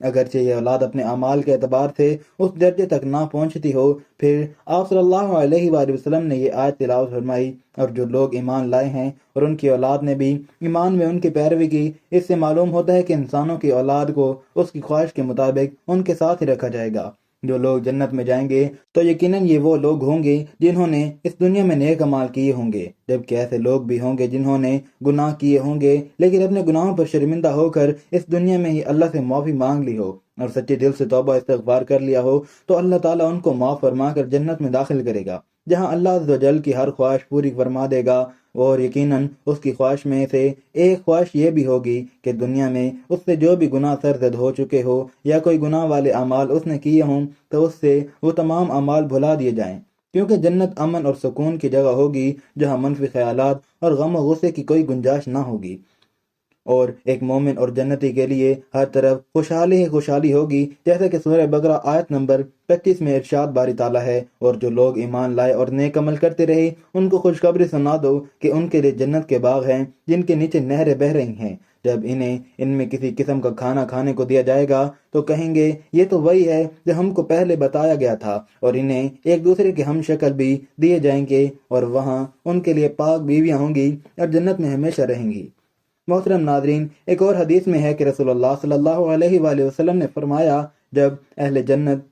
اگرچہ یہ اولاد اپنے اعمال کے اعتبار سے اس درجے تک نہ پہنچتی ہو۔ پھر آپ صلی اللہ علیہ وآلہ وسلم نے یہ آیت تلاوت فرمائی، اور جو لوگ ایمان لائے ہیں اور ان کی اولاد نے بھی ایمان میں ان کی پیروی کی، اس سے معلوم ہوتا ہے کہ انسانوں کی اولاد کو اس کی خواہش کے مطابق ان کے ساتھ ہی رکھا جائے گا۔ جو لوگ جنت میں جائیں گے تو یقیناً یہ وہ لوگ ہوں گے جنہوں نے اس دنیا میں نیک اعمال کیے ہوں گے، جبکہ ایسے لوگ بھی ہوں گے جنہوں نے گناہ کیے ہوں گے لیکن اپنے گناہوں پر شرمندہ ہو کر اس دنیا میں ہی اللہ سے معافی مانگ لی ہو اور سچے دل سے توبہ استغفار کر لیا ہو، تو اللہ تعالیٰ ان کو معاف فرما کر جنت میں داخل کرے گا، جہاں اللہ عز و جل کی ہر خواہش پوری فرما دے گا۔ اور یقیناً اس کی خواہش میں سے ایک خواہش یہ بھی ہوگی کہ دنیا میں اس سے جو بھی گناہ سرزد ہو چکے ہو یا کوئی گناہ والے اعمال اس نے کیے ہوں تو اس سے وہ تمام اعمال بھلا دیے جائیں، کیونکہ جنت امن اور سکون کی جگہ ہوگی جہاں منفی خیالات اور غم و غصے کی کوئی گنجائش نہ ہوگی، اور ایک مومن اور جنتی کے لیے ہر طرف خوشحالی ہی خوشحالی ہوگی، جیسے کہ سورہ بقرہ آیت نمبر 25 میں ارشاد باری تعالیٰ ہے، اور جو لوگ ایمان لائے اور نیک عمل کرتے رہے ان کو خوشخبری سنا دو کہ ان کے لیے جنت کے باغ ہیں جن کے نیچے نہریں بہہ رہی ہیں۔ جب انہیں ان میں کسی قسم کا کھانا کھانے کو دیا جائے گا تو کہیں گے یہ تو وہی ہے جو ہم کو پہلے بتایا گیا تھا، اور انہیں ایک دوسرے کے ہم شکل بھی دیے جائیں گے، اور وہاں ان کے لیے پاک بیویاں ہوں گی اور جنت میں ہمیشہ رہیں گی۔ محترم ناظرین، ایک اور حدیث میں ہے کہ رسول اللہ صلی اللہ علیہ وآلہ وسلم نے فرمایا، جب اہل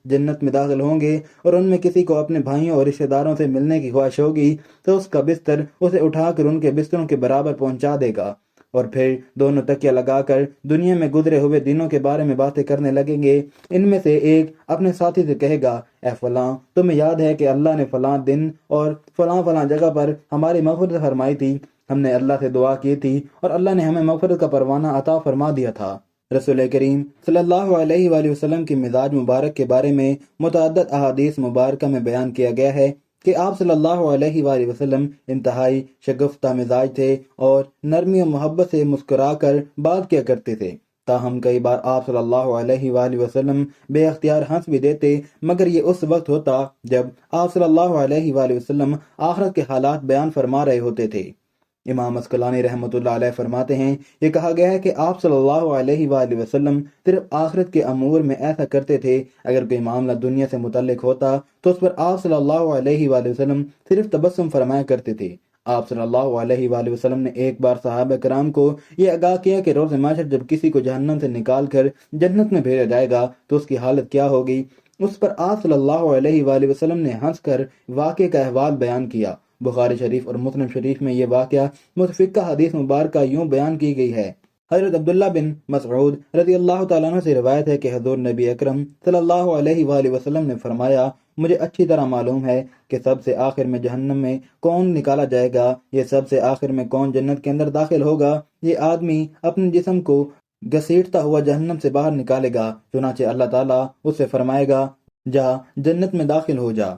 جنت میں داخل ہوں گے اور ان میں کسی کو اپنے بھائیوں اور رشتہ داروں سے ملنے کی خواہش ہوگی تو اس کا بستر اسے اٹھا کر ان کے بستروں کے برابر پہنچا دے گا، اور پھر دونوں تکیہ لگا کر دنیا میں گزرے ہوئے دنوں کے بارے میں باتیں کرنے لگیں گے۔ ان میں سے ایک اپنے ساتھی سے کہے گا، اے فلاں، تمہیں یاد ہے کہ اللہ نے فلاں دن اور فلاں فلاں جگہ پر ہماری مغفرت فرمائی تھی، ہم نے اللہ سے دعا کی تھی اور اللہ نے ہمیں مغفرت کا پروانہ عطا فرما دیا تھا۔ رسول کریم صلی اللہ علیہ وآلہ وسلم کی مزاج مبارک کے بارے میں متعدد احادیث مبارکہ میں بیان کیا گیا ہے کہ آپ صلی اللہ علیہ وآلہ وسلم انتہائی شگفتہ مزاج تھے اور نرمی و محبت سے مسکرا کر بات کیا کرتے تھے، تاہم کئی بار آپ صلی اللہ علیہ وآلہ وسلم بے اختیار ہنس بھی دیتے، مگر یہ اس وقت ہوتا جب آپ صلی اللہ علیہ وآلہ وسلم آخرت کے حالات بیان فرما رہے ہوتے تھے۔ امام عسقلانی رحمۃ اللہ علیہ فرماتے ہیں، یہ کہا گیا ہے کہ آپ صلی اللہ علیہ وآلہ وسلم صرف آخرت کے امور میں ایسا کرتے تھے، اگر کوئی معاملہ دنیا سے متعلق ہوتا تو اس پر آپ صلی اللہ علیہ وآلہ وسلم صرف تبسم فرمایا کرتے تھے۔ آپ صلی اللہ علیہ وآلہ وسلم نے ایک بار صحابہ کرام کو یہ آگاہ کیا کہ روز محشر جب کسی کو جہنم سے نکال کر جنت میں بھیجا جائے گا تو اس کی حالت کیا ہوگی۔ اس پر آپ صلی اللہ علیہ وآلہ وسلم نے ہنس کر واقعے کا احوال بیان کیا۔ بخاری شریف اور مسلم شریف میں یہ واقعہ متفقہ حدیث مبارکہ یوں بیان کی گئی ہے۔ حضرت عبداللہ بن مسعود رضی اللہ تعالیٰ عنہ سے روایت ہے کہ حضور نبی اکرم صلی اللہ علیہ وآلہ وسلم نے فرمایا، مجھے اچھی طرح معلوم ہے کہ سب سے آخر میں جہنم میں کون نکالا جائے گا، یہ سب سے آخر میں کون جنت کے اندر داخل ہوگا۔ یہ آدمی اپنے جسم کو گھسیٹتا ہوا جہنم سے باہر نکالے گا، چنانچہ اللہ تعالیٰ اس سے فرمائے گا، جا جنت میں داخل ہو جا۔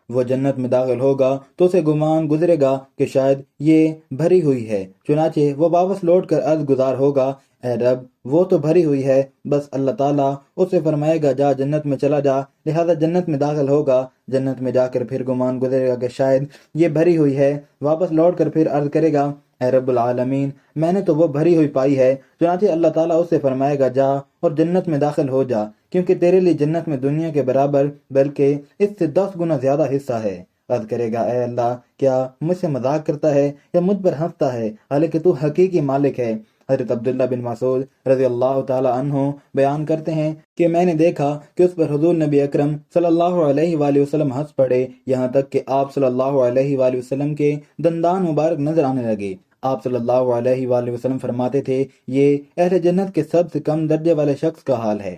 وہ جنت میں داخل ہوگا تو اسے گمان گزرے گا کہ شاید یہ بھری ہوئی ہے، چنانچہ وہ واپس لوٹ کر عرض گزار ہوگا، اے رب وہ تو بھری ہوئی ہے۔ بس اللہ تعالیٰ اس سے فرمائے گا، جا جنت میں چلا جا، لہذا جنت میں داخل ہوگا۔ جنت میں جا کر پھر گمان گزرے گا کہ شاید یہ بھری ہوئی ہے، واپس لوٹ کر پھر عرض کرے گا، اے رب العالمین، میں نے تو وہ بھری ہوئی پائی ہے۔ چنانچہ اللہ تعالیٰ اس سے فرمائے گا، جا اور جنت میں داخل ہو جا، کیونکہ تیرے لیے جنت میں دنیا کے برابر بلکہ اس سے 10 گنا زیادہ حصہ ہے۔ عرض کرے گا، اے اللہ، کیا مجھ سے مذاق کرتا ہے یا مجھ پر ہنستا ہے، حالانکہ تو حقیقی مالک ہے۔ حضرت عبداللہ بن مسعود رضی اللہ تعالی عنہ بیان کرتے ہیں کہ میں نے دیکھا کہ اس پر حضور نبی اکرم صلی اللہ علیہ وآلہ وسلم ہنس پڑے، یہاں تک کہ آپ صلی اللہ علیہ وآلہ وسلم کے دندان مبارک نظر آنے لگے۔ آپ صلی اللہ علیہ وآلہ وسلم فرماتے تھے، یہ اہل جنت کے سب سے کم درجے والے شخص کا حال ہے۔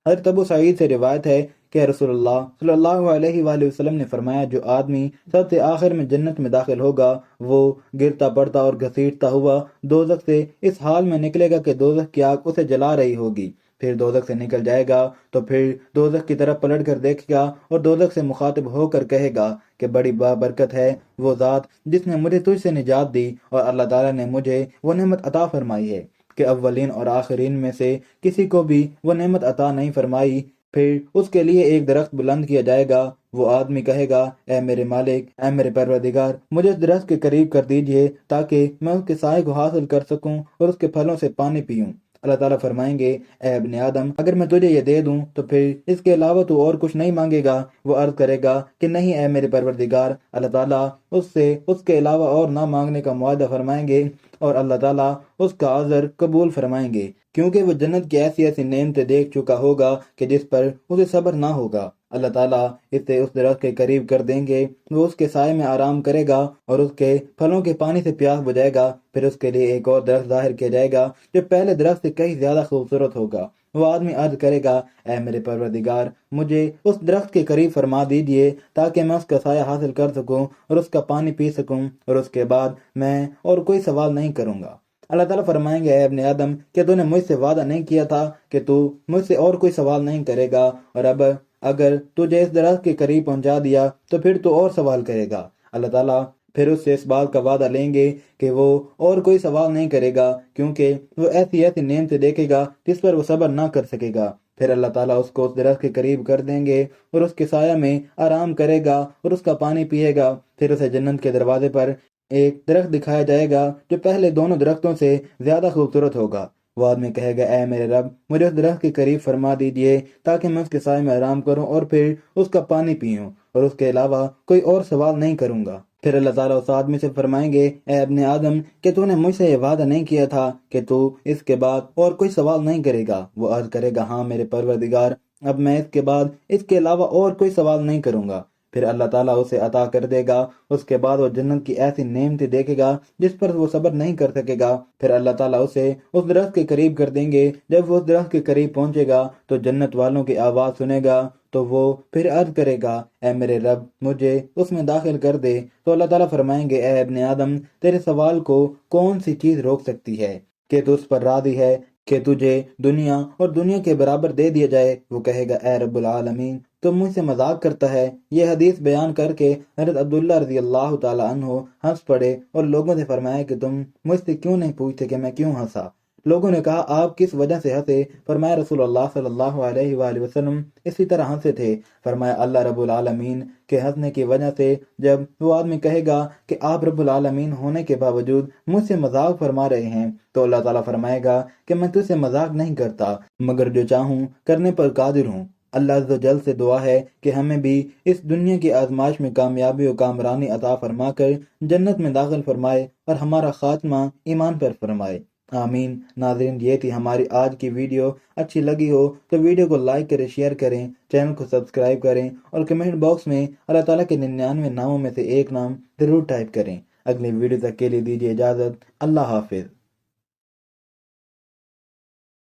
حضرت ابو سعید سے روایت ہے کہ رسول اللہ صلی اللہ علیہ وآلہ وسلم نے فرمایا، جو آدمی سب سے آخر میں جنت میں داخل ہوگا وہ گرتا پڑتا اور گھسیٹتا ہوا دوزخ سے اس حال میں نکلے گا کہ دوزخ کی آگ اسے جلا رہی ہوگی، پھر دوزخ سے نکل جائے گا تو پھر دوزخ کی طرف پلٹ کر دیکھے گا اور دوزخ سے مخاطب ہو کر کہے گا کہ بڑی بابرکت ہے وہ ذات جس نے مجھے تجھ سے نجات دی، اور اللہ تعالیٰ نے مجھے وہ نعمت عطا فرمائی ہے کہ اولین اور آخرین میں سے کسی کو بھی وہ نعمت عطا نہیں فرمائی۔ پھر اس کے لیے ایک درخت بلند کیا جائے گا، وہ آدمی کہے گا، اے میرے مالک، اے میرے پروردگار، مجھے اس درخت کے قریب کر دیجئے تاکہ میں اس کے سائے کو حاصل کر سکوں اور اس کے پھلوں سے پانی پیوں۔ اللہ تعالیٰ فرمائیں گے اے ابن آدم اگر میں تجھے یہ دے دوں تو پھر اس کے علاوہ تو اور کچھ نہیں مانگے گا؟ وہ عرض کرے گا کہ نہیں اے میرے پروردگار۔ اللہ تعالیٰ اس سے اس کے علاوہ اور نہ مانگنے کا معاہدہ فرمائیں گے اور اللہ تعالیٰ اس کا عذر قبول فرمائیں گے، کیونکہ وہ جنت کی ایسی ایسی نعمتیں دیکھ چکا ہوگا کہ جس پر اسے صبر نہ ہوگا۔ اللہ تعالیٰ اسے اس درخت کے قریب کر دیں گے، وہ اس کے سائے میں آرام کرے گا اور اس کے پھلوں کے پانی سے پیاس بجھائے گا۔ پھر اس کے لیے ایک اور درخت ظاہر کیا جائے گا جو پہلے درخت سے کہیں زیادہ خوبصورت ہوگا۔ وہ آدمی عرض کرے گا اے میرے پروردگار مجھے اس درخت کے قریب فرما دیجئے تاکہ میں اس کا سایہ حاصل کر سکوں اور اس کا پانی پی سکوں، اور اس کے بعد میں اور کوئی سوال نہیں کروں گا۔ اللہ تعالیٰ فرمائیں گے اے ابن آدم کہ تو نے مجھ سے وعدہ نہیں کیا تھا کہ تو مجھ سے اور کوئی سوال نہیں کرے گا، اور اب اگر تجھے اس درخت کے قریب پہنچا دیا تو پھر تو اور سوال کرے گا۔ اللہ تعالیٰ پھر اس سے اس بات کا وعدہ لیں گے کہ وہ اور کوئی سوال نہیں کرے گا، کیونکہ وہ ایسی ایسی نعمتیں دیکھے گا جس پر وہ صبر نہ کر سکے گا۔ پھر اللہ تعالیٰ اس کو اس درخت کے قریب کر دیں گے اور اس کے سایہ میں آرام کرے گا اور اس کا پانی پیے گا۔ پھر اسے جنت کے دروازے پر ایک درخت دکھایا جائے گا جو پہلے دونوں درختوں سے زیادہ خوبصورت ہوگا۔ وہ آدمی کہے گا اے میرے رب مجھے اس درخت کے قریب فرما دیجئے تاکہ میں اس کے سائے میں آرام کروں اور پھر اس کا پانی پیوں، اور اس کے علاوہ کوئی اور سوال نہیں کروں گا۔ پھر اللہ تعالیٰ اس آدمی سے فرمائیں گے اے ابن آدم کہ تو نے مجھ سے یہ وعدہ نہیں کیا تھا کہ تو اس کے بعد اور کوئی سوال نہیں کرے گا؟ وہ عرض کرے گا ہاں میرے پروردگار، اب میں اس کے بعد اس کے علاوہ اور کوئی سوال نہیں کروں گا۔ پھر اللہ تعالیٰ اسے عطا کر دے گا۔ اس کے بعد وہ جنت کی ایسی نعمتیں دیکھے گا جس پر وہ صبر نہیں کر سکے گا۔ پھر اللہ تعالیٰ اسے اس درخت کے قریب کر دیں گے۔ جب وہ اس درخت کے قریب پہنچے گا تو جنت والوں کی آواز سنے گا، تو وہ پھر عرض کرے گا اے میرے رب مجھے اس میں داخل کر دے۔ تو اللہ تعالیٰ فرمائیں گے اے ابن آدم تیرے سوال کو کون سی چیز روک سکتی ہے کہ تو اس پر راضی ہے کہ تجھے دنیا اور دنیا کے برابر دے دیا جائے؟ وہ کہے گا اے رب العالمین تم مجھ سے مذاق کرتا ہے۔ یہ حدیث بیان کر کے حضرت عبداللہ رضی اللہ تعالی عنہ ہنس پڑے اور لوگوں سے فرمایا کہ تم مجھ سے کیوں نہیں پوچھتے کہ میں کیوں ہنسا؟ لوگوں نے کہا آپ کس وجہ سے ہنسے؟ فرمایا رسول اللہ صلی اللہ علیہ وآلہ وسلم اسی طرح ہنسے تھے۔ فرمایا اللہ رب العالمین کے ہنسنے کی وجہ سے جب وہ آدمی کہے گا کہ آپ رب العالمین ہونے کے باوجود مجھ سے مذاق فرما رہے ہیں، تو اللہ تعالیٰ فرمائے گا کہ میں تجھ سے مذاق نہیں کرتا، مگر جو چاہوں کرنے پر قادر ہوں۔ اللہ عز و جل سے دعا ہے کہ ہمیں بھی اس دنیا کی آزمائش میں کامیابی و کامرانی عطا فرما کر جنت میں داخل فرمائے اور ہمارا خاتمہ ایمان پر فرمائے، آمین۔ ناظرین یہ تھی ہماری آج کی ویڈیو، اچھی لگی ہو تو ویڈیو کو لائک کریں، شیئر کریں، چینل کو سبسکرائب کریں اور کمنٹ باکس میں اللہ تعالیٰ کے 99 ناموں میں سے ایک نام ضرور ٹائپ کریں۔ اگلی ویڈیو تک کے لیے دیجیے اجازت، اللہ حافظ۔